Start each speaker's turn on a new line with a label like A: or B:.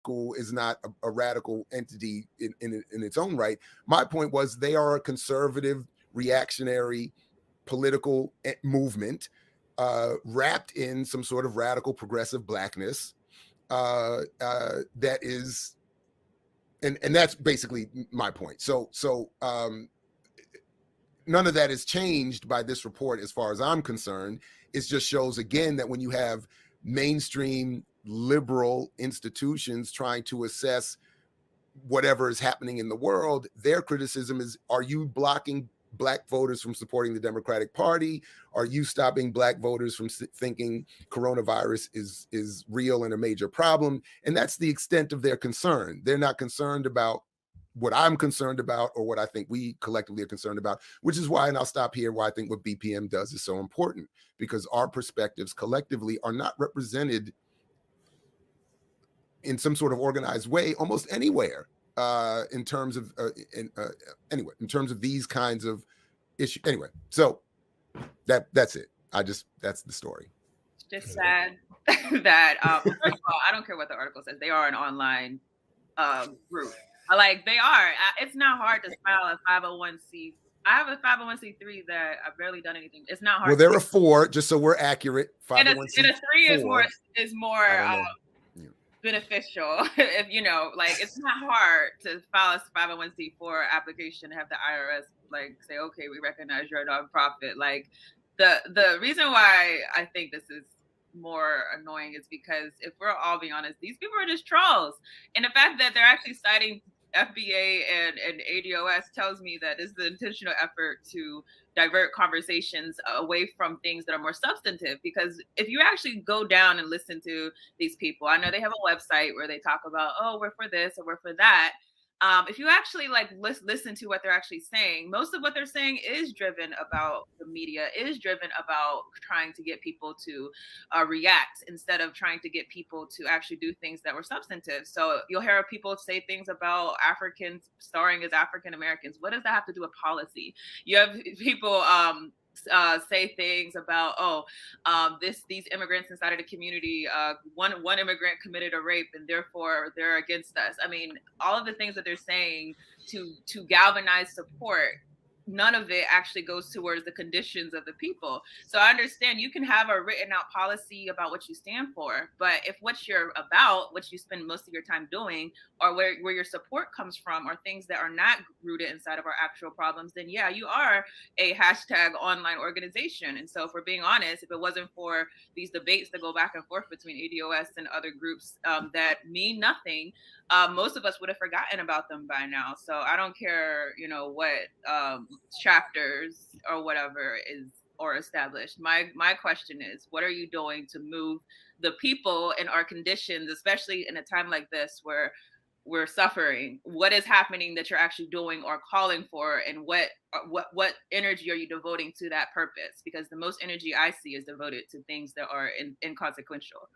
A: school is not a radical entity in its own right. My point was they are a conservative, reactionary political movement wrapped in some sort of radical progressive blackness that is, and that's basically my point. So none of that is changed by this report as far as I'm concerned. It just shows again that when you have mainstream liberal institutions trying to assess whatever is happening in the world, their criticism is, are you blocking Black voters from supporting the Democratic Party? Are you stopping Black voters from thinking coronavirus is real and a major problem? And that's the extent of their concern. They're not concerned about what I'm concerned about or what I think we collectively are concerned about, which is why, and I'll stop here, why I think what BPM does is so important, because our perspectives collectively are not represented in some sort of organized way almost anywhere in terms of anyway, in terms of these kinds of issues. Anyway, so that's it. That's the story.
B: It's just sad that first of all, I don't care what the article says. They are an online group. Like they are. It's not hard to file a 501c. I have a 501c3 that I've barely done anything. It's not hard.
A: Well, there are 4, just so we're accurate. 501c4.
B: And a 3 is more beneficial. If you know, like it's not hard to file a 501c4 application and have the IRS like say, okay, we recognize you're a nonprofit. Like the reason why I think this is more annoying is because if we're all being honest, these people are just trolls. And the fact that they're actually citing FBA and ADOS tells me that this is the intentional effort to divert conversations away from things that are more substantive. Because if you actually go down and listen to these people, I know they have a website where they talk about, oh, we're for this or we're for that. If you actually like listen to what they're actually saying, most of what they're saying is driven about the media, is driven about trying to get people to react instead of trying to get people to actually do things that were substantive. So you'll hear people say things about Africans starring as African Americans. What does that have to do with policy? You have people say things about these immigrants inside of the community, one immigrant committed a rape and therefore they're against us. I mean, all of the things that they're saying to galvanize support, none of it actually goes towards the conditions of the people. So I understand you can have a written out policy about what you stand for, but if what you're about, what you spend most of your time doing, or where your support comes from are things that are not rooted inside of our actual problems, then yeah, you are a hashtag online organization. And so if we're being honest, if it wasn't for these debates that go back and forth between ADOS and other groups that mean nothing, most of us would have forgotten about them by now. So I don't care, you know, what chapters or whatever is or established. My question is, what are you doing to move the people in our conditions, especially in a time like this where we're suffering? What is happening that you're actually doing or calling for, and what energy are you devoting to that purpose? Because the most energy I see is devoted to things that are inconsequential.